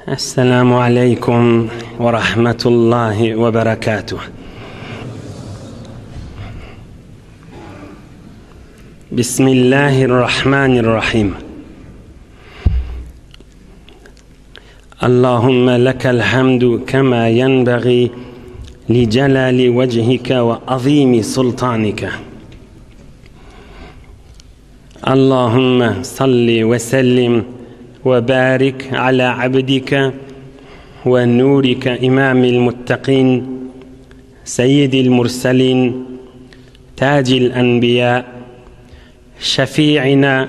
السلام عليكم ورحمة الله وبركاته. بسم الله الرحمن الرحيم. اللهم لك الحمد كما ينبغي لجلال وجهك وعظيم سلطانك. اللهم صل وسلم وبارك على عبدك ونورك إمام المتقين سيد المرسلين تاج الأنبياء شفيعنا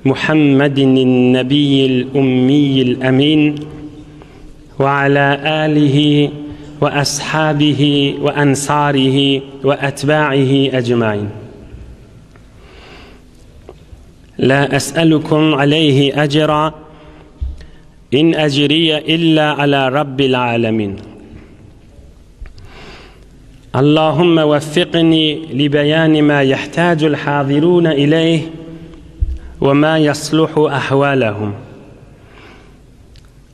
محمد النبي الأمي الأمين وعلى آله وأصحابه وأنصاره وأتباعه أجمعين. لا أسألكم عليه أجرا إن أجري إلا على رب العالمين. اللهم وفقني لبيان ما يحتاج الحاضرون إليه وما يصلح أحوالهم.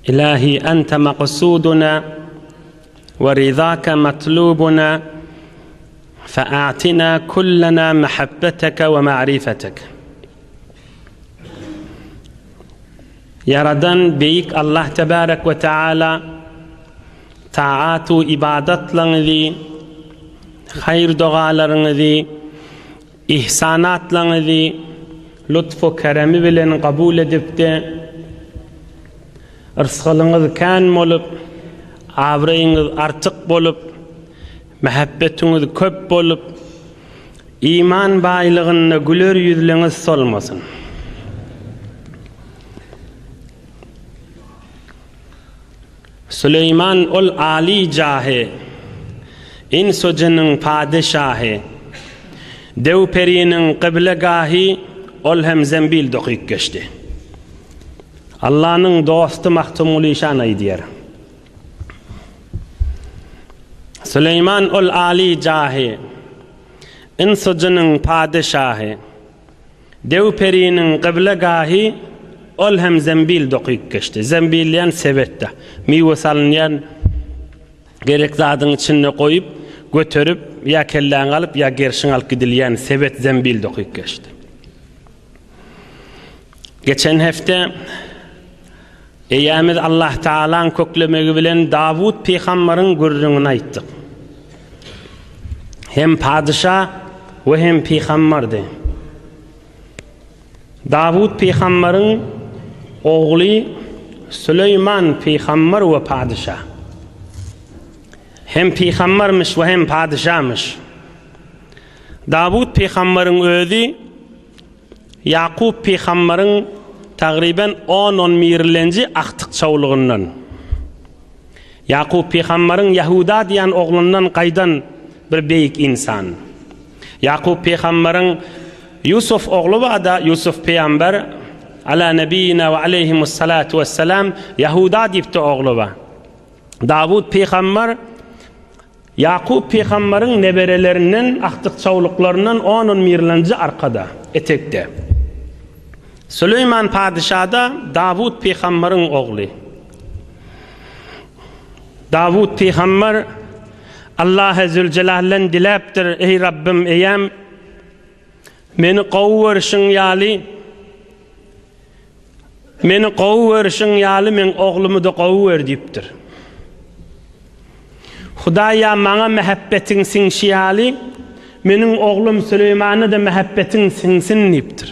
إلهي أنت مقصودنا ورضاك مطلوبنا، فأعطنا كلنا محبتك ومعرفتك. Yaradan beyik Allah tebarek ve teala taatu ibadetlerinizi, hayır dualarınızı, ihsanatlarınızı lütfu keremi bilen kabul edip de rızkınız kan olup, avrayınız artık bolup, muhabbetiniz köp bolup, iman baylığına güler yüzlüğünüz solmasın. Süleyman ol Ali cahe, insu cinin padişahı, dev perinin kıblegahı, ol hem zembil dokuyup geçti. Allah'ın dostu mahtumul işanayı diyer. Süleyman ol Ali cahe, insu cinin padişahı, dev perinin kıblegahı, ol hem zembil dokuyup geçti. Zembilyen sevette. Meyve salınyan gerek zadın içine koyup götürüp ya kelleğin alıp ya gerşin alıp gidilyen sevet zembil dokuyup geçti. Geçen hafta Eyyamiz Allah Teala'nın köklemegi bilen Davud peygamberin gurrunu ayttık. Hem padişah ve hem peygamberdi. Davud peygamberin oğlu Süleyman peygamber ve padişah. Hem peygambermiş ve hem padişahmış. Davud peygamberin özü Yakub peygamberin takriben 10 mirlenci aktık çavluğundan. Yakub peygamberin Yahuda diyen oğlundan kaydan bir beyik insan. Yakub peygamberin Yusuf oğlu var da Yusuf peygamber ala nebiyina ve aleyhimussalatu vesselam Yahuda dipti oğlu var. Davud peygamber Yakub peygamberin neberelerinin aktık çavluklarından 10 mirlenci arkada etekte. Süleyman padişah da Davud peygamberin oğlu. Davud peygamber Allah Zülcelal'den dileptir: ey Rabbim eyem meni qowwerşin ýaly, meni qowwerşin ýaly, men oglumy da qowwer diýipdir. Hudaýa maňa mehabbetiň siňşýaly, meniň oglum Süleymany da mehabbetiň siňsin diýipdir.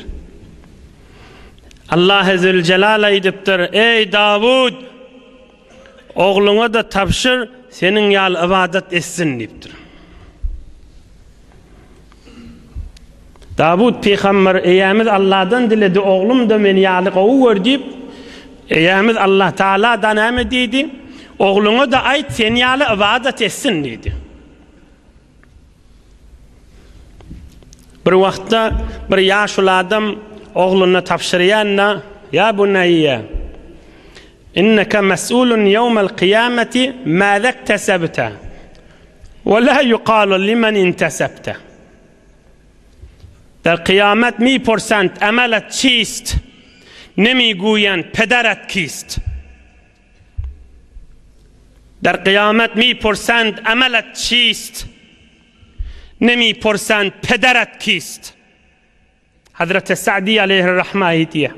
Allah Zülcelal aýdypdyr: ey Davud, ogluňa da tapşyr, seniň ýaly ibadat etsin diýipdir. Davud peygamber eýamiz Allah'dan diledi, oğlum da meni ýaly qowwer diýip, eýamiz Allah Taala näme diýdi? Oğluňa da aýt, sen ýaly ibadat etsin diýdi. Bir wagtda bir ýaşly adam oğluna tapşyrýanna: ya bunayya, innaka mas'ulun yawmal qiyamati ma iktasabta ve la yuqalu liman intasabta. در قیامت می پرسند عملت چیست؟ نمی گویند پدرت کیست. در قیامت میپرسند عملت چیست؟ نمیپرسند پدرت کیست. حضرت سعدی علیه الرحمه ایتیه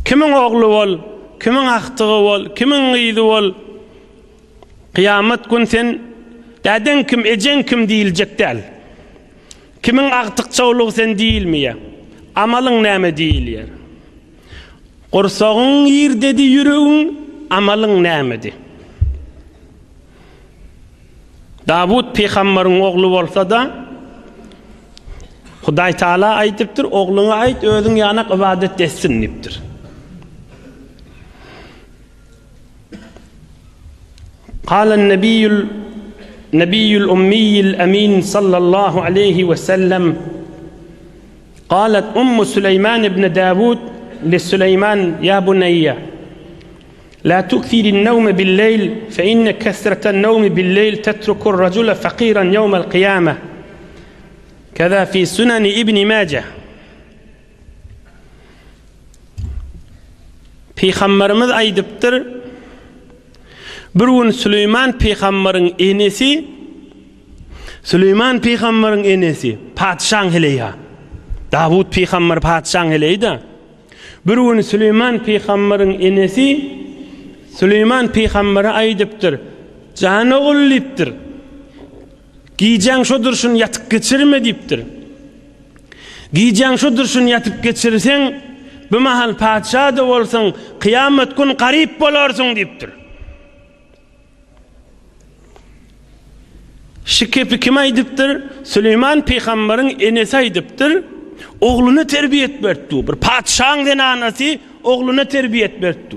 kimin oğlu ol, kimin aktığı ol, kimin gıydı ol, kıyamet gün sen daden kim, ecen kim deyilecek değil. Kimin aktıkçalığı sen değil mi ya? Amalın näme değil yer. Qorsağın yer dedi yüreğin, amalın nämedi. Davud peygamberin oğlu olsa da Huday Taala aytıptır, oğluna ayt özün yanak ibadet etsin diptir. قال النبي الأمي الأمين صلى الله عليه وسلم قالت أم سليمان بن داود لسليمان يا بني لا تكثر النوم بالليل فإن كثرة النوم بالليل تترك الرجل فقيرا يوم القيامة كذا في سنن ابن ماجه. Peygamberimiz aydıptır, bir gün Süleyman peygamberin enesi, Süleyman peygamberin enesi padişahın heleya. Davud peygamber padişahın heleydi. Bir gün Süleyman peygamberin enesi Süleyman peygambere aydıptır, canı oğliptir, giyeceğin şudur şun yatıp geçirme diptir. Giyeceğin şudur şun yatıp geçirsen bu mahal padişah da olsan kıyamet gün garip bolarsun diptir. Şikepi kim aydıptır? Süleyman peygamberin enesi aydıptır, oğlunu terbiyet berdi. Bir padişahın den anası oğlunu terbiyet berdi.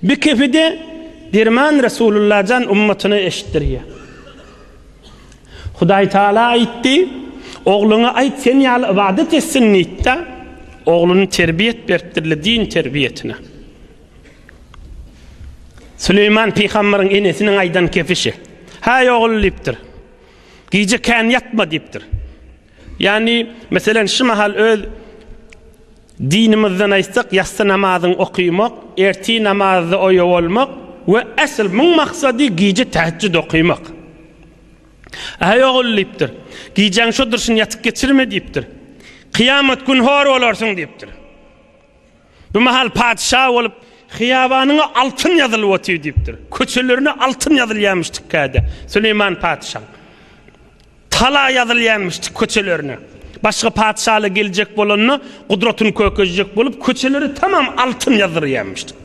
Bir kefide dirman Resulullah'dan ümmetine eşittiriyor. Huday Taala aytti, oğluna ayt sen yal ibadet etsin nitta, oğlunu terbiyet berdirli din terbiyetine. Süleyman peygamberin enesinin aydan kefişi. Hay oğul diptir. Gece kan yatma diptir. Yani mesela şu mahal öz dinimizden aytsak yatsı namazın okuymak, erti namazı oyu olmak ve asıl mun maksadi gece teheccüd okuymak. Hay oğul diptir. Giyeceğin şudur şun yatıp geçirme diptir. Kıyamet gün hor olarsun diptir. Bu mahal padişah olup hiyabanına altın yazılı otuyor diptir. Köçelerine altın yazılyamıştık kade. Süleyman padişah. Tala yazılyamıştık köçelerine. Başka padişahla gelecek bolanına kudretini kökecek bolup köçeleri tamam altın yazılyamıştık.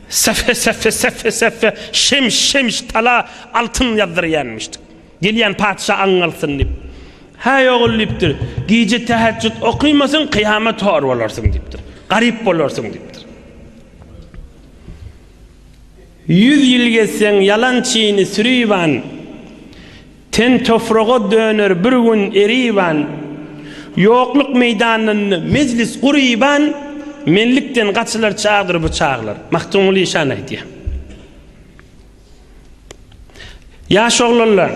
Sefe şemiş tala altın yazılyamıştık. Geliyen padişah anılsın dip. Hay oğul diptir. Gece teheccüd okuymasın kıyamet hor olarsın diptir. Garip olarsın diptir. 100 yıl geçsen yalan çiğni sürüyvan, ten tofrağa döner bir gün erivan, yokluk meydanını meclis kuruyvan, menlikten kaçılar çağdır bu çağlar. Mahtumul İşan aydiya. Yaş oğlanlar,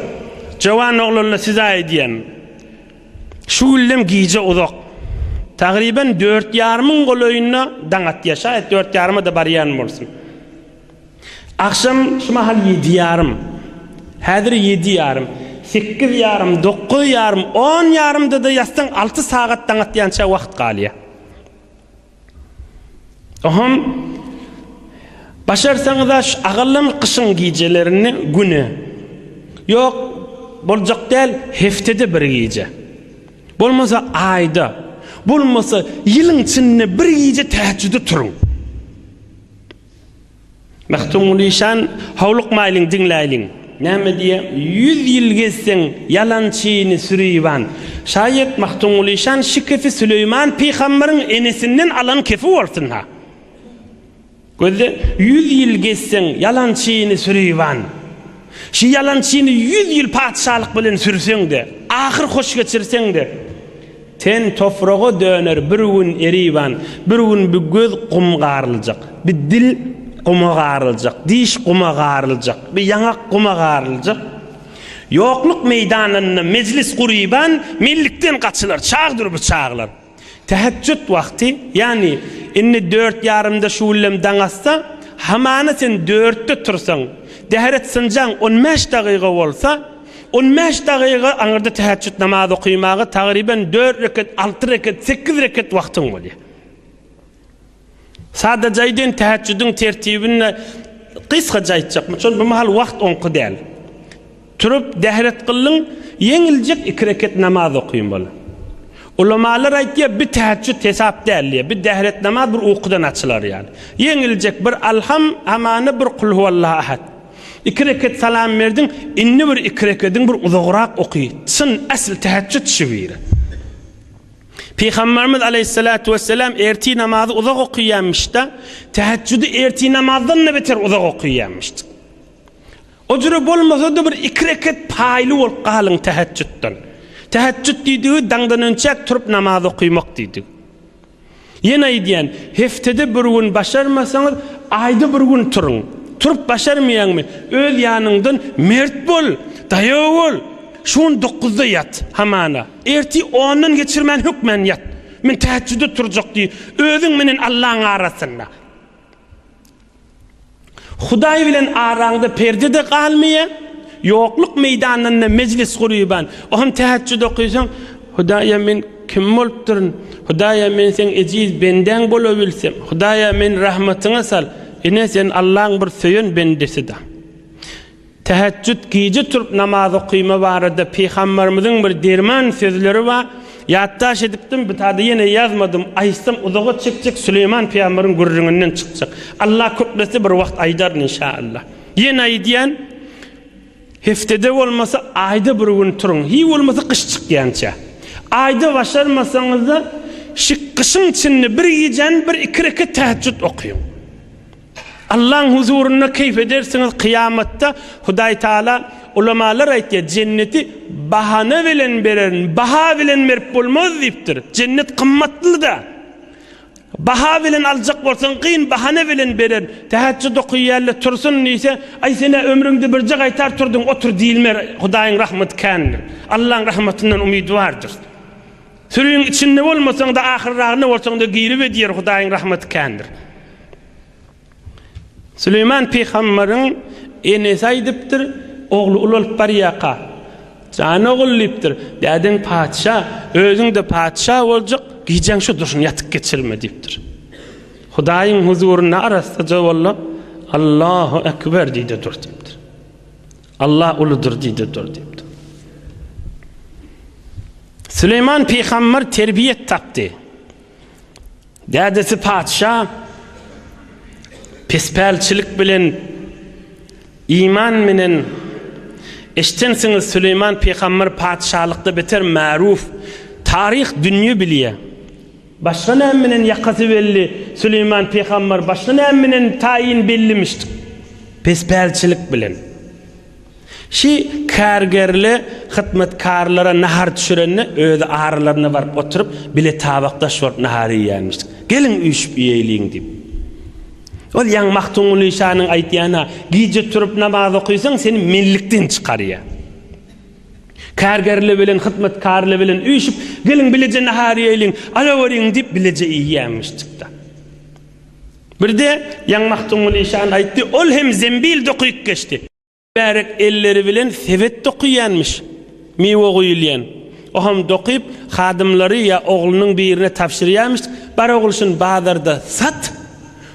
cavan oğlanlar size aydiyan, şu illem giyce uzak. Takriben 4,5 koloyuna dangat yaşa, 4,5 da bariyan olsun. Akşam şu mahal 7,5, hadir 7,5, 8,5, 9,5, 10,5 da yastan 6 saat dangat yança vakt kalıyor. Oham başarsanız da ağırlam kışın giycelerini günü. Yok, bolacak değil, heftede bir giyce. Bolmasa ayda, bolmasa yılın içinde bir giyce teheccüde turun. Mahtumul İşan havluk maylin dinlaylin. Näme diye 100 yıl geçsen yalançıyını sürüyvan. Şayet Mahtumul İşan şu kefi Süleyman peygamberin enesinden alan kefi olsun ha. Gözde 100 yıl geçsen yalançıyını sürüyvan. Şu yalançıyını 100 yıl padişahlık bilen sürsen de, ahir hoş geçirsen de, ten tofrağa döner bir gün erivan, bir gün bir göz kum garılacak, bir dil kuma garılacak, diş kuma garılacak, bir yanak kuma garılacak. Yokluk meydanını meclis kuruyban, millikten kaçılar, çağdır bu çağlar. Teheccüd vakti, yani inni 4 yarımda şuullem daňassa, hamana sen 4'te tursaň, dähret sınjaň 15 dagyga bolsa, 15 dagyga aňyrda täheccüd namazy okuymagy tagriben 4 rekat, 6 rekat, 8 rekat wagtyň bolýar. Sadece aydın teheccüdün tertibini kısa caytacak. Çünkü bu mahal vakt onqu değil. Turup dehret kılın, yenilecek 2 rekat namaz okuyun bolu. Ulamalar aytıyor bir teheccüd hesap değil. Bir dehret namaz bir okudan açılar yani. Yenilecek bir alham amanı bir kul huvallahu ahad. 2 rekat salam verdin, inni bir 2 rekatın bir uzağırak okuy. Çın asıl teheccüd şiviri. Peygamberimiz aleyhissalatu vesselam erti namazı uzak okuyanmıştı. Teheccüdü erti namazdan ne beter uzak okuyanmıştı. O cürü bolmasa da bir 2 rekat paylı ol qalın teheccüdden. Teheccüd dediği dangdan önçek turup namaz okuymak dedi. Yine diyen, heftede bir gün başarmasanız ayda bir gün turun. Turup başarmayan mı? Öl yanından mert bol, dayağı ol. Şun 9'da yat hamana. Erti 10'dan geçirmen hükmen yat. Men teheccüde turacak diye. Özün menen Allah'ın arasında. Hudaý bilen araňda perdede kalmaya, yokluk meydanında meclis kuruýban. Ohan teheccüde okuýsaň, Hudaýa men kim bolup durun? Hudaýa men sen ejiz benden bolabilsem, Hudaýa men rahmatyňa sal. Ine sen Allah'ın bir söýen bendesida. Teheccüd gece turup namaz okuyma barada Peygamberimizin bir derman sözleri var. Yattaş edipdim, bitadi yine yazmadım. Aysam uzağa çıkacak, Süleyman Peygamberin gurrundan çıkacak. Allah köplesi bir vakt aydar inşallah. Yine aydiyen, heftede olmasa ayda bir gün turun. Hi olmasa kış çıkyança. Ayda başarmasanız da kışın içinde bir yiyeceğin bir 2 rekat teheccüd okuyun. Allah'ın huzuruna keyif edersiniz kıyamette. Hudaý Taala ulamalar aytýar, cenneti bahane bilen beren, baha bilen berip bolmaz diýipdir. Cennet kımmatly da. Baha bilen aljak bolsaň kyn bahane bilen beren. Teheccüd okuýarly tursun diýse, ay sene ömrüňde bir jak aytar turdun, otur diýilmer. Hudaýyň rahmaty kändir. Allah'ın rahmatyndan umidwardyr. Sürüň içinde bolmasaň da ahirragyna bolsaň da girip edýär, Hudaýyň rahmaty kändir. Süleyman Peygamberin enesi aýdypdyr, oglu ululup barýaka. Jany ogullypdyr. Däden paçha, özüň de paçha boljak, gijaň şu durşun yatyp geçirme diýipdir. Hudaýyň huzuruna arasda jawalla Allahu ekber diýdi dur diýipdir. Allah uludur diýdi dur diýipdir. Süleyman Peygamber terbiyet tapdy. Dädesi paçha Pesperçilik bilen iman menen eştensiňiz Süleyman Peygamber padşahlykda beter maruf tarih dünýä bilýär. Başga näme menen ýakasy belli Süleyman Peygamber başga näme menen taýin bellimişdi. Pesperçilik bilen. Şi kärgerli hyzmatkarlara nahar düşürenne öýde aralaryna baryp oturup bile tabakdaş bolup nahar ýýärmişdi. Gelin üýüşüp ýeýliň diýip. Ol ýaň Mahtumul İşanyň aýtýana, gije turup namaz okuýsaň seni mellikden çykarýar. Kärgerli bilen, hyzmatkarly bilen üýüşüp, gelin bileje nahar ýeýliň, alawariň diýip bileje ýýýärmişdik. Birde ýaň Mahtumul İşan aýtdy, ol hem zembil dokuyup geçdi. Bärek elleri bilen sebet dokuýanmış, mewe goýulýan. O hem dokuyup, hadymlary ýa oglunyň birine tapşyrýarmış, bar ogulşun bazarda sat.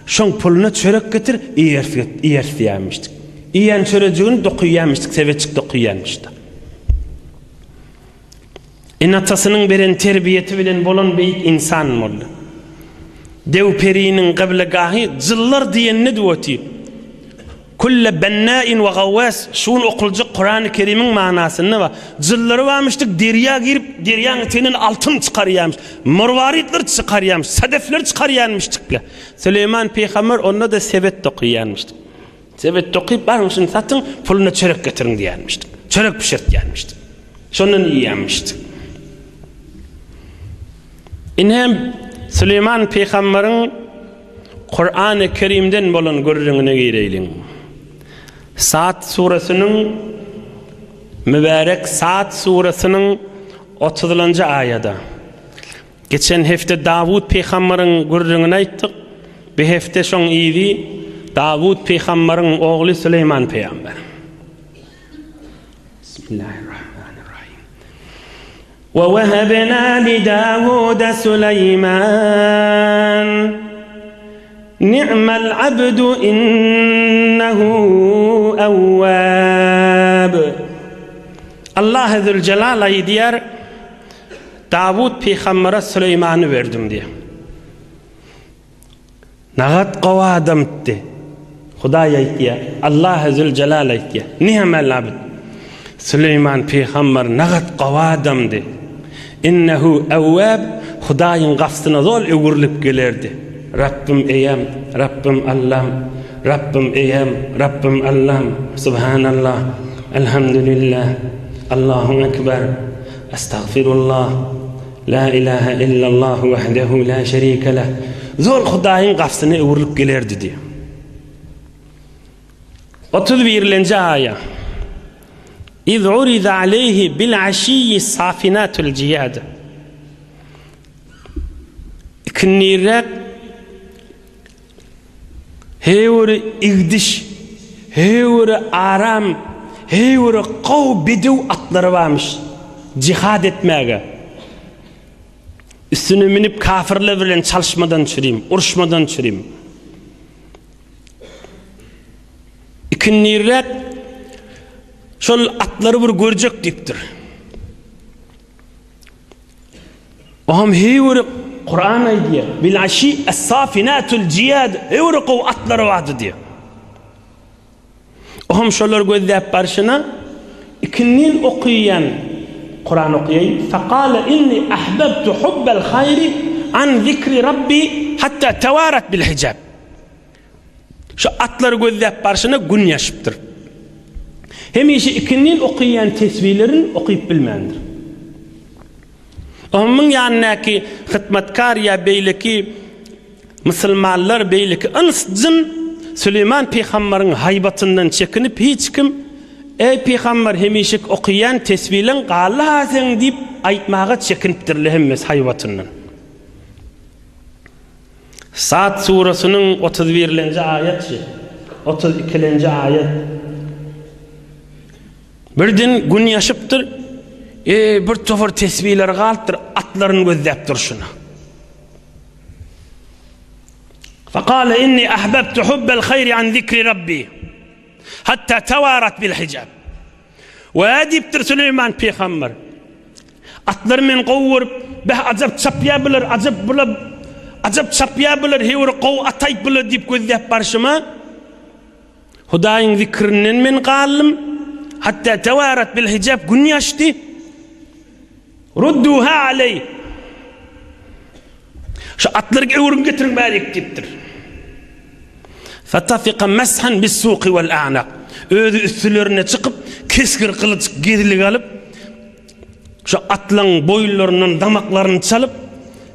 Şoň puluna çörek getir, ýerfýärmişdik. Ýan çöreğini dokuýarmışdyk, sebetçik dokuýarmışdy. Enatasynyň beren terbiyeti bilen bolan beýik insan boldy. Dew periniň gyblegahy jyllar diýenni diýeti. Kulle bennâin ve gawwas şun okulcuk Kur'an-ı Kerim'in manasyny we jyllary barmışdyk, derýa girip derýaň içinden altyn çykarýarmış, marwaritler çykarýarmış, sadefler çykarýarmışdyklar. Süleyman Peygamber onda da sebet dokuýarmışdy. Sebet dokuýup barmışyň satyn puluny çörek getirin diýärmişdi. Çörek pişirt diýärmişdi. Şondan ýýärmişdi. Inhem Süleyman Peygamberin Kur'an-ı Kerim'den bolan görüňine gireýliň. Saat suresinin mübarek Saat suresinin 30-njy aýada Geçen hefte Davud peygamberin gurrunu ayttık. Bir hefte şoň ýyly Davud peygamberin ogly Süleyman peygamber. Bismillahirrahmanirrahim. Ve vehebna li Davud Süleyman ni'mal abdu innehu awwab. Allah Azze Celal aýdýar, Davud peygambere Süleyman'ı verdim diye. Nagat qawa adamdy. Hudaý aýtdy. Allah Azze Celal aýtdy. Ni'mal abd. Süleyman peygamber nagat qawa adamdy. Innehu awwab. Hudaýyň gafsyna zol öwürlip gelerdi. Rabbim eyem, Rabbim Allah'm, Rabbim eyem, Rabbim Allah'm. Subhanallah, elhamdülillah, Allahu ekber, estağfirullah, la ilahe illallah vahdehu la şerike leh. Zor Hudaýyň gafsyna öwürlip gelerdi diye. 31-nji aýa. İz urida aleyhi bil aşiyyi safinatul ciyad. İkinnirek hewri igdiş, hewri aram, hewri qaw bidu atlary barmış. Cihad etmäge. Üstüne minip kafirler bilen çalışmadan çüreyim, uruşmadan çüreyim. İkinnirek şol atlary bir görjek dipdir. Oham hewri Kur'an aýdýar, bil aşi es-safinatul ciyad, hewri qaw atlary wady diýär. Oham şolar gözläp barşyna ikinnin okuyan Kur'an okuyan. Faqala inni ahbabtu hubbal hayri an zikri rabbi hatta tawarat bil hijab. Şu atlary gözläp barşyna gün ýaşypdyr. Hemişe ikinnin okuyan tesbihlerin okuyup bilmendir. Onun ýanyňky hyzmatkar ýa beýleki musulmanlar beýleki ınsjyn Süleyman peýgamberiň haýbatyndan çekinip hiç kim ey peýgamber hemişik okuyan tesbilen galasyň diýip aýtmaga çekinipdirler hemmes haýbatyndan. Sa'd surasynyň 31-nji aýaty, 32-nji aýat. Birden gün ýaşypdyr. Bir tofar tesbihler galypdyr, atlaryny gözläp durşuna. Faqala inni ahbabtu hubbal khayri an zikri rabbi hatta tawarat bil hijab. Wa adibtir Süleyman peygamber. Atlar men gowurup bah ajab çapýa biler, ajab çapýa biler, hewr gow ataýp biler diýip gözläp barşyma. Hudaýyň zikrinden men gallym hatta tawarat bil hijab gün ýaşdy. Rudduha aley. Şu atlarga öwrüm getirin bärik dipdir. Fatafiqa mashan bis-suqi wal-a'naq. Özü üstlerine çıkıp keskir kılıç gerilik alıp şu atlaryň boýlarynyň damaklaryny çalıp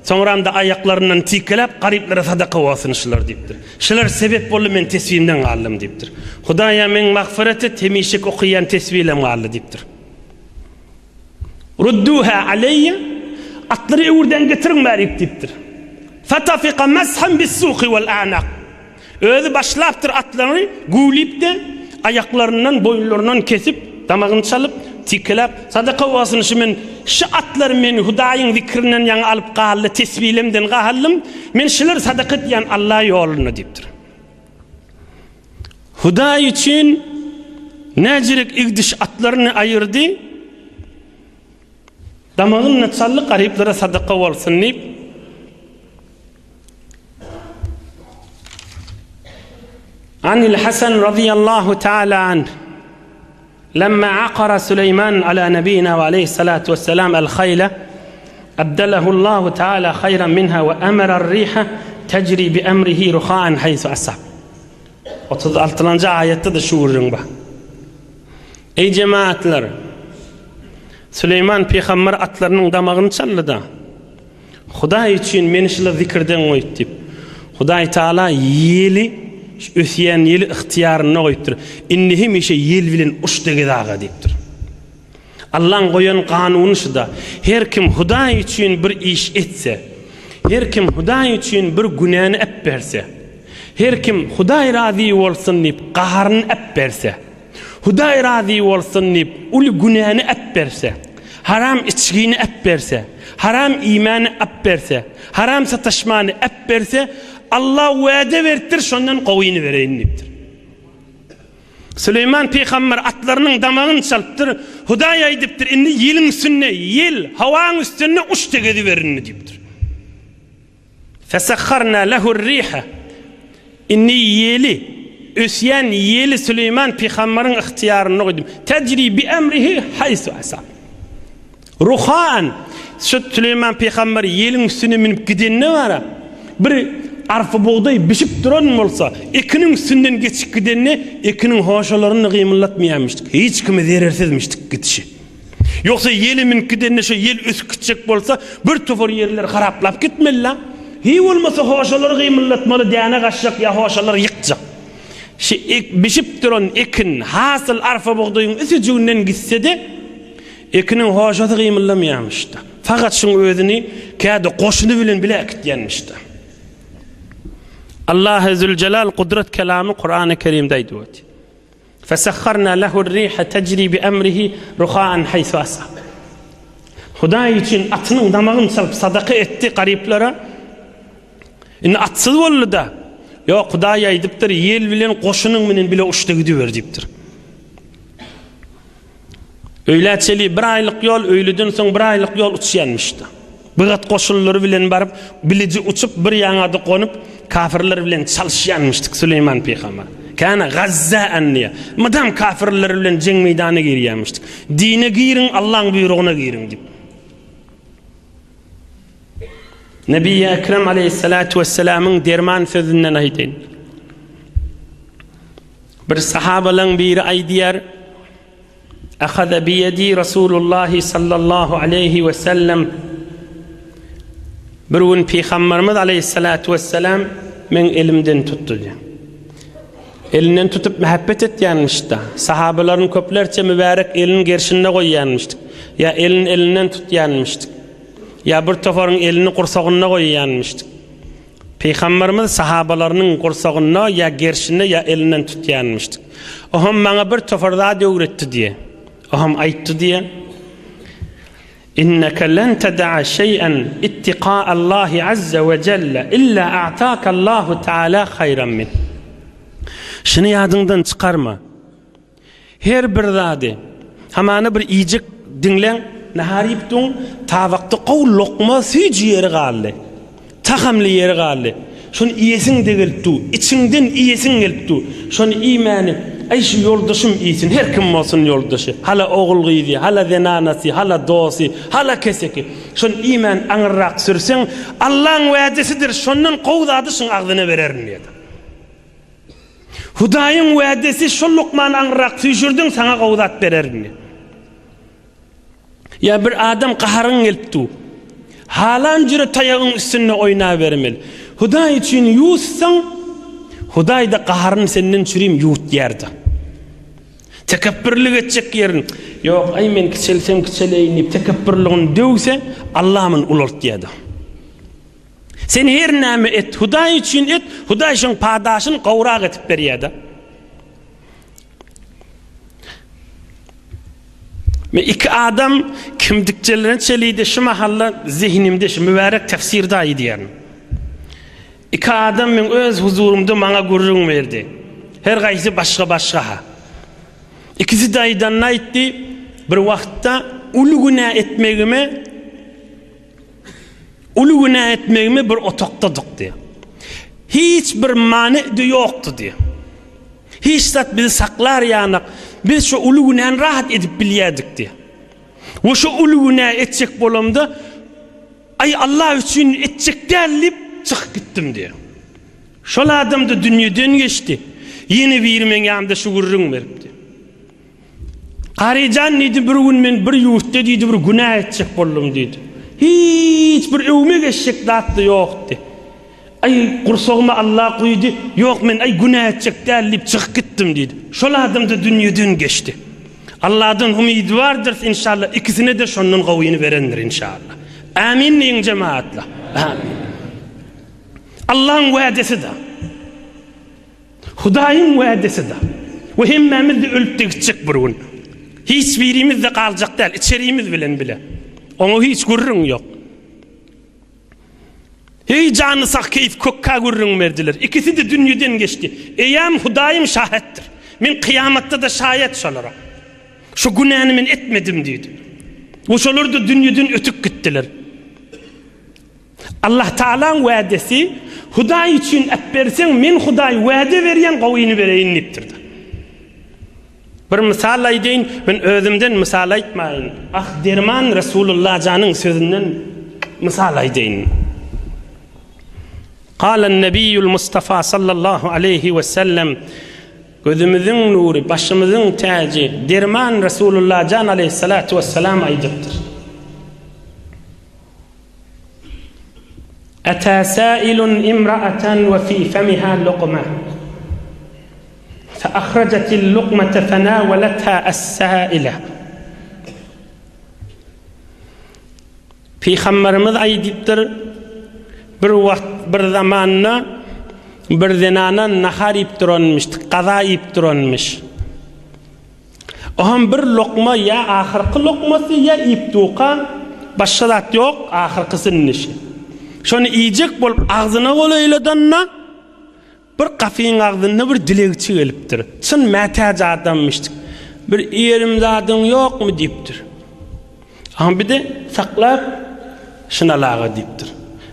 soňra ayaklarından tikelep garyplere sadaka bolsunşlar dipdir. Şular sebep boldy men tesbihimden gallym dipdir. Hudaýa men magfiret et, hemişik okuyan tesbihlem gally dipdir. Rudduha aleyya, atlary öwrden getirin bärik dipdir. Fatafiqa mashan bis-suqi wal-a'naq. Özü başlapdyr atlary gulip de ayaklarından boýlaryndan kesip damagyny çalıp tikelep sadaka bolsunşy men şu atlar men Hudaýyň zikrinden ýa alyp gally tesbihlemden gallym men şular sadaka etýän Allah ýoluny dipdir. Hudaý üçin näjirek igdiş atlaryny aýyrdy. Damagyny çalyp garyplara sadaka bolsun diýip عن الحسن رضي الله تعالى عنه لما عقر سليمان على نبينا وعليه الصلاة والسلام الخيل أبدله الله تعالى خيرا منها وأمر الريح تجري بأمره رخاء حيث أصاب. 36. ayette de şuurun ba. Ey cemaatler, Süleyman peygamber atlarının damağını çaldı. Hudaý üçin meni şular zikirden goýup dip. Hudaý Taala yeli ösýän yeli ihtiýaryna goýupdyr. Inni hemişe yel bilen uçdy gidaga dipdir. Allah'ın koyan kanunu şu da, her kim Huday için bir iş etse, her kim Huday için bir günahını ep berse, her kim Huday razı olsun deyip qaharını ep berse, Huday razı olsun deyip ulu günahını ep berse, haram içkiğini ep berse, haram imanı ep berse, haram satışmanı ep berse, Allah vaade vertir, şondan kovuyunu vereyim deyiptir. Süleyman Peygamber atlarının damağını çalıptır, Huday aydiptir, indi yelin üstüne, yel, havanın üstüne uçta gidiverin deyiptir. Fesakharna lehur riha, inni yeli, ösyen yeli Süleyman Peygamber'in ihtiyarını koydum. Tecri bi emrihi haysu asab. Ruhan, şu Süleyman Peygamber yelin üstüne minip giden ne var? Bir arpa buğday bişip duran olsa, ikinin üstünden geçip gidenine, ikinin hoşalarını kıyımlatmayamıştık. Hiç kimi zerersizmiştik gidişi. Yoksa yelimin gidenine şu yel üst küçük olsa, bir tufur yerler haraplap gitmeli lan. Hiç olmasa hoşaları kıyımlatmalı, diyana kaçacak ya hoşaları yıkacak. Bişip duran ikin, hasıl arpa buğdayın üstünden gitse de, ikinin hoşası kıyımlatmayamıştı. Fakat şun özünü, kâda koşunu bilen bile ekityenmişti. Allah Zülcelal kudret kelamı Kur'an-ı Kerim'deydi. Fesakharna lehu'r riha tecri bi emrihi ruhan haythu asab. Huday için atının damağını çalıp sadaka etti gariplara. Atsız oldu da. Yok Huday aydiptir, yel bilen koşunun bilen bile uçta gidiver deyiptir. Öyleçeli bir aylık yol, öylüdün son bir aylık yol uçuyanmıştı. Bigat koşulları bilen barıp, bilici uçup bir yanadı konup, kafirler bilen çalışyanmıştık Süleyman Peygamber. Kana gazza'an diye. Madam kafirler bilen cenk meydanı giriyanmıştık. Dine girin, Allah'ın buyruğuna girin deyip. Nebi Ekrem aleyhissalatu vesselam'ın derman sözünden aydeyin. Bir sahabalan biri aydiyar, akhada biyedi Resulullah sallallahu aleyhi ve sellem. Bir gün Peygamberimiz aleyhissalatu vesselam men elimden tuttu diye. Elinden tutup muhabbet etyanmıştı. Sahabaların köplerçe mübarek elinin gerşinde koyyanmıştık. Ya elin elinden tutyanmıştık. Ya bir tofarın elini kursağına koyyanmıştık. Peygamberimiz sahabalarının kursağına ya gerşinde ya elinden tutyanmıştık. Oham bana bir tofar daha öğretti diye. Oham ayıttı diye. İnneke len ted'a şey'en ittiqa Allah azze ve celle illa a'taka Allahu Teala hayran min. Şunu yadından çıkarma. Her bir zade hamanı bir iyicik dinlen nahariptun tavaqta qawl lokma süci yeri galle. Tahamlı yeri galle. Şunu iyesin degeltu, içinden iyesin geltu. Şunu imanı ay şu yoldaşım iyisin, her kim olsun yoldaşı. Hala oğul gıydi, hala zenanası, hala dosi, hala keseki. Şun iman anırrak sürsen, Allah'ın vaadesidir, şunun kovdadı şun ağzına vererin dedi. Hudayın vaadesi, şun lokman anırrak süyüşürdün, sana kovdat vererin dedi. Ya bir adam qaharın geliptu, halan jürü tayağın üstüne oyna vermeli. Huday için yuğsan, Huday da qaharın senden çürüyüm yuğut yerdi. Tekebbürlük edecek yerin. Yok ay men kiçelsem kiçeleyinip tekebbürlüğün dövse Allah'ımın ulult diyedi. Sen her nami et, Huday için et, Huday için padaşın qavrak etip beriyedi. Ve iki adam kimdikçelerini çeliydi şu mahalla zihnimde şu mübarek tefsirde aydı yani. İki adam men öz huzurumda bana gurrun verdi. Her qaysı başka ha. İkisi de aydan aytti bir vaqtda ulu günah etmegime bir otaqtadık diye. Hiç bir mani de yoktu diye. Hiç zat bizi saklar yani. Biz şu ulu günahını rahat edip biliyorduk diye. Ve şu ulu günah edecek bolamda ay Allah için edecek derlip çık gittim diye. Şol adam da dünyadan geçti. Yeni bir mengamda şu gurrun veripti. Qarican neydi bir gün men bir yuğutta deydi bir günah edecek bollum deydi. Hiç bir övme geçecek datlı yoktu. Ay kursağıma Allah koydu. Yok men ay günah edecek derlip çık gittim deydi. Şol adam da dünyadan geçti. Allah'dan umidi vardır inşallah. İkisine de şonun gowuyunu verendir inşallah. Amin deyin cemaatla. Amin. Allah'ın vaadesi de. Hudayın vaadesi de. Ve hemmemiz de ölüp de gidecek bir gün. Hiçbirimiz de kalacak değil. İçeriğimiz bilen bile. Onu hiç gurrun yok. Hey canı sak keyif kokka gurrun verdiler. İkisi de dünyadan geçti. Eyyam Hudayım şahittir. Men kıyamatta da şahit şolara. Şu günahını men etmedim dedi. O şolar da dünyadan ötüp gittiler. Allah Teala'nın vaadesi Huday için etbersen men Huday vaade veriyen gowuyunu vereyim diptirdi. Bir misal aydeyin, ben özümden misal aytmayın. Derman Resulullah canın sözünden misal aydeyin. Qala Nebiyyul Mustafa sallallahu aleyhi ve sellem, gözümüzün nuru, başımızın tacı, derman Resulullah can aleyhissalatu vesselam aydıptır. Ata sailun imra'atan ve fi femiha luqma. فأخرجت اللقمة فناولتها السائلة. Peygamberimiz aydıptır, bir zamanna bir zenana nahar yiyip duranmıştı, kaza yiyip duranmış. Oham bir lokma ya ahirki lokması ya yiyip tuğan, başşalat yok ahirkisinin işi. Şonu yiyecek bolup ağzına kolayladanna bir kafeyin ağzına bir dilekçi geliptir. Çın metac adammıştık. Bir yerim zadın yok mu deyiptir. Ama bir de saklap şınalağa deyiptir.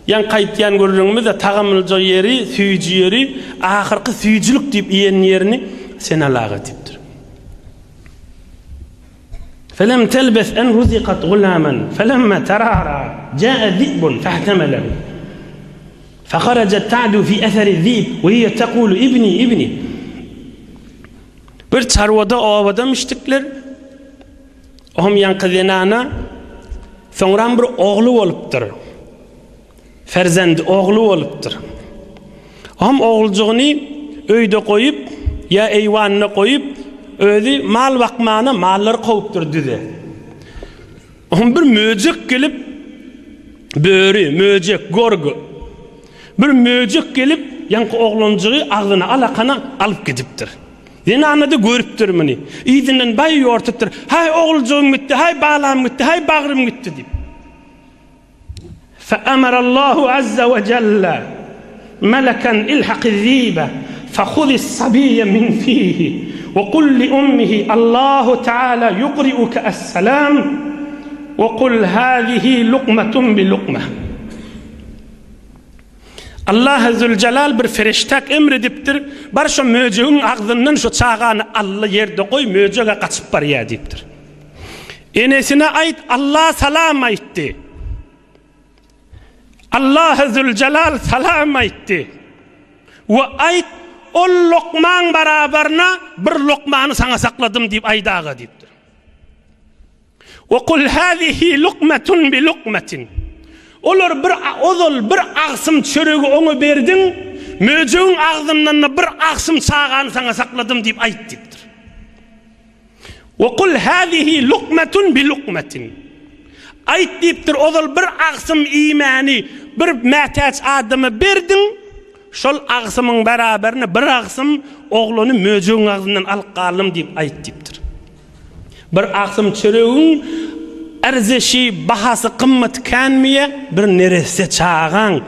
Yan kayıtyan görürüngümüz de tağamılca yeri, süyücü yeri, ahirki süyücülük deyip iyen yerini senalağa deyiptir. فَلَمْ تَلْبَثْ اَنْ رُزِقَتْ غُلَامًا فَلَمَّا تَرَارَى جَاءَ ذِئْبٌ فَاحْتَمَلَهُ فخرجت تعدو في أثر الذئب وهي تقول ابني ابني. Bir çarvada ovadamıştıklar. Ohum yankı zenana sonra bir oğlu oluptur. Ferzend oğlu oluptur. Ohum oğulcuğunu öyde koyup ya eyvanına koyup öyle mal bakmağına malları koyuptur dedi. Ohum bir möcek gelip böğrü, möcek, gorgu bir möcek gelip yankı oğlancuğu ağzına alakana alıp gidiptir. Zenana da görüptür mini. İzinden bay yortuptur. Hay oğulcuğum gitti, hay bağlam gitti, hay bağrım gitti deyip. فَأَمَرَ اللّٰهُ عَزَّ وَجَلَّ مَلَكًا اِلْحَقِ الذِّيبَ فَخُذِ الصَّبِيَّ مِنْ فِيهِ وَقُلْ لِأُمِّهِ اللّٰهُ تَعَالَى يُقْرِئُكَ السَّلَامِ وَقُلْ هَذِهِ لُقْمَةٌ بِلُقْمَةٍ. Allah Zülcelal bir feriştak emrediptir. Bar şu möceğin ağzından şu çağanı Allah yerde koy, möceğe kaçıp barıya deyiptir. Enesine ait Allah salam aitti. Allah Zülcelal salam aitti. Ve ait o lokman beraberine bir lokmanı sana sakladım deyip aydağa deyiptir. Ve kul hâzihi lukmetun bi lukmetin. Olar bir ağsım çörüğü onu verdin, möceğin ağzından bir ağsım çağanı sana sakladım deyip ayt deyiptir. Ve kul hâzihi lukmetun bi lukmetin. Ayt deyiptir, olar bir ağsım imani, bir mehtaç adamı verdin, şol ağsımın beraberine bir ağsım oğlunu möceğin ağzından alıp kalım deyip ayt deyiptir. Bir ağsım çörüğün erzeşi, bahası kımmet kanmiye bir neresi çağan.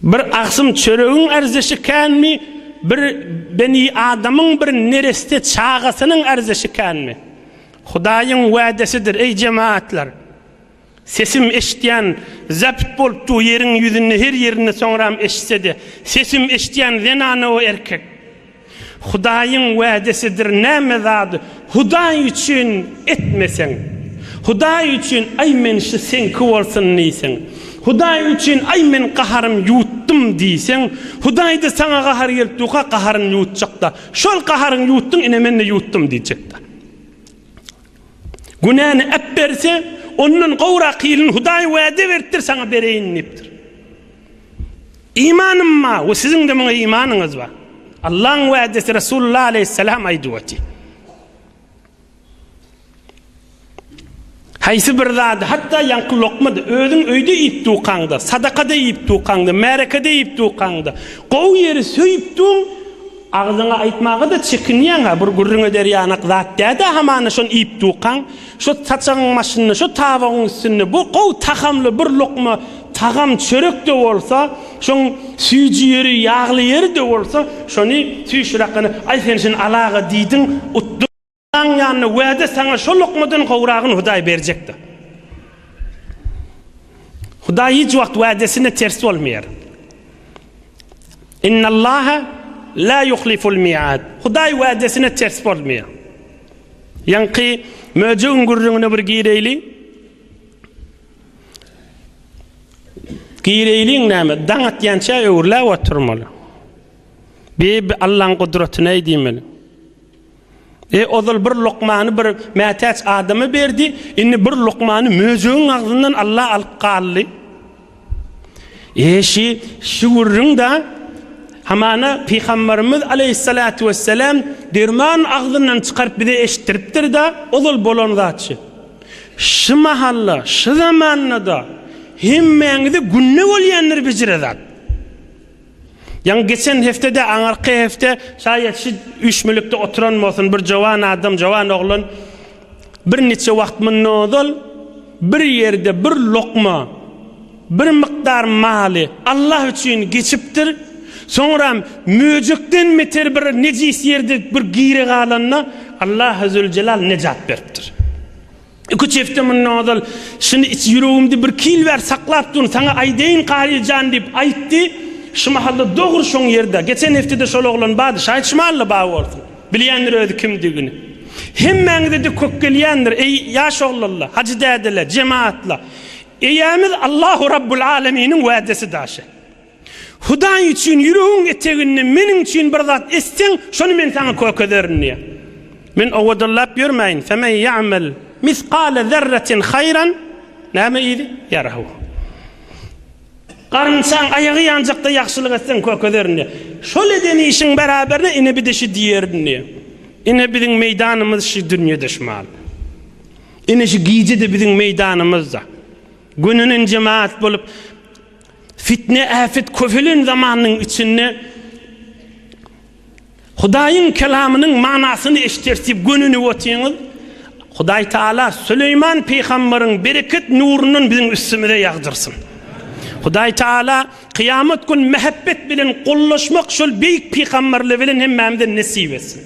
Bir aksım çörüğün erzeşi kanmi, bir beni adamın bir neresi çağasının erzeşi kanmi. Hudayın vaadesidir ey cemaatler. Sesim eşityen, zapt bolup tu yerin yüzünü her yerini sonram eşitsedi. Sesim eşityen zenana o erkek. Hudayın vaadesidir ne mezadı. Huday için etmesen. Huday için ay men şu sen kıvarsın neysen. Huday için ay men qaharım yuttum deysen. Huday da sana qahar geltuqa qaharın yutacak da. Şol qaharın yuttun ine men de yuttum diyecek da. Günahını epperse onun qawra qilin Huday vaade vertir sana bereyin niptir. İmanım ma ve sizin de bana imanınız var. Allah'ın va'desi Resulullah aleyhisselam aýdypdy. Haýsy bir zat hatta ýanky lokmady özüň öýde ýip tuğaňda, sadakada ýip tuğaňda, märekede ýip tuğaňda, gowy ýeri söýüp tuğ, agzyňa aýtmagy da çekinýäň, bir gurrüňe derýanak zat däde hamana şonu ýip tuğaň, şu saçagyň maşyny, şu tawagyň üstüne bu gowy tahamly bir lokma tagam çörek de bolsa, şoň süýji ýeri, ýagly ýeri de bolsa, şonu tüýşürakyny aý sen şunu alaga diýdiň, utdu ýanyny wada sana şo lokmadan gowragyny Hudaý berjekdi. Hudaý hiç wagt wadesine ters bolmaýar. Innallaha la yuhliful mi'ad. Hudaý wadesine ters bolmaýar. Ýanky möje gurrüňine bir gireyli. Gireyliň näme? Daňat ýança öwürläp oturmaly. Bir Allah'ın kudretine eýdimeli. Ozal bir lokmany bir mätäç adamy berdi, inni bir lokmany möjüň agzyndan Allah alyp galdy. Şu gurrüň da hamana Peygamberimiz aleyhissalatu vesselam derman agzyndan çykaryp bize eşitdiripdir da, ozal bolan zatçy. Şu mahalla, şu zamanlarda hemmeňizi günne bolýanlar bijiredat. Yan geçen heftede, anarki hefte şayet şu 3 mülükte oturan bolsun bir jawan adam, jawan oglan bir neçe wagt münozal bir yerde bir lokma, bir miqdar maly Allah üçin geçipdir. Sonra möjükden meter bir nejis yerde bir giri galanna Allah Azze ve Celal nejat beripdir. Iki çefte münozal şunu iç yüreğimde bir kil ver saklap dur, sana aýdaýyn garyjan dip aýtdy. Şu mahalla doğru şoň ýerde. Geçen heftede şol oglan bady, şaýat şumaly baý bolsun. Bilýändir özi kimdigini. Hemmeňize de kök gelýändir. Ey ýaş oglanlar, hacı dädeler, jemaatlar. Eýämiz Allahu Rabbul Alaminin wa'desi daşy. Hudaý üçin ýüregiň etegini meniň üçin bir zat esseň, şonu men sana kökederni. Men owadallaپ ýörmäýin. Femen ya'mal misqala zarratin hayran näme idi? Yarahu. Qarınçan ayağı yanacakda yaxşılık etsen kökederini. Şol edeni işin beraberine ine bir de şu diyerini. Ine bizim meydanımız şu dünyada şumal. Ine şu giyci de bizim meydanımızda. Gününün cemaat bulup fitne, afet, köfülün zamanının içinde Hudaýyň kelamının manasını eşitersip gününü otyňyz. Hudaý Taala Süleyman peýgamberiň bereket nurunun bizim üstümüze ýagdyrsın. Hudaý Taala kıyamet gün mehabbet bilen gollaşmak şol beýik peýgamberler bilen hemmämize nesip etsin.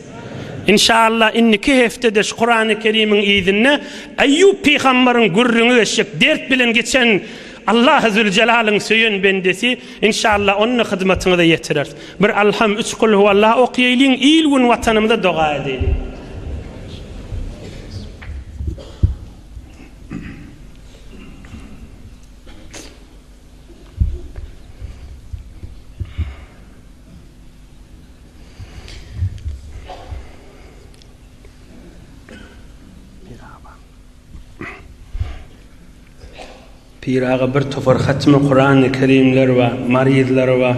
İnşallah inniki heftede şu Kur'an-ı Kerim'in izinne Eyyub peýgamberiň gurrüňe geçip dert bilen geçen Allah Azze ve Celal'ın söyün bendesi inşallah onun hizmetine de yetirer. Bir alham 3 kul huvallah okuyaylin il gün vatanımda dua edelim. Piraga bir tofar hatmi Kur'an-ı Kerimler ve marizler ve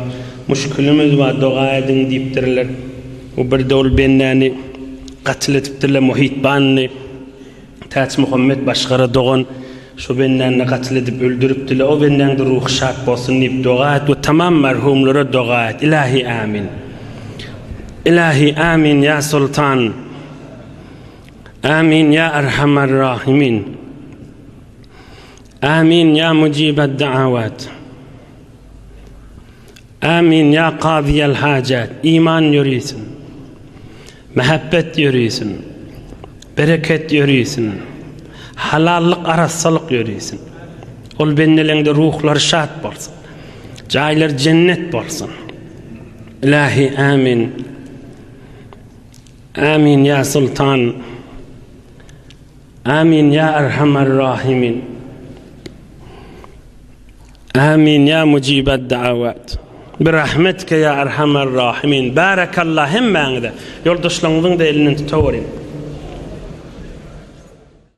müşkülümüz ve dua edin deyipdirler. O bir de ol bennani qatl etipdirler Muhitbanni. Taç Muhammed başkara doğan şu bennani qatl edip öldürüpdirler. O bennan de ruh şad bolsun deyip dua et ve tamam merhumlara dua et. İlahi amin. İlahi amin ya Sultan. Amin ya Erhamer Rahimin. آمين يا مجيب الدعوات آمين يا قاضي الحاجات إيمان يريسن محبت يريسن bereket يريسن halallık arasılık يريسن ol bennelerinde ruhlar şad bolsun jaýlar cennet bolsun ilahi amin amin ya sultan amin ya erhamer rahimin آمين يا مجيب الدعوات برحمتك يا أرحم الراحمين بارك الله هم عندك يرضى شلونك ده اللي أنت تورين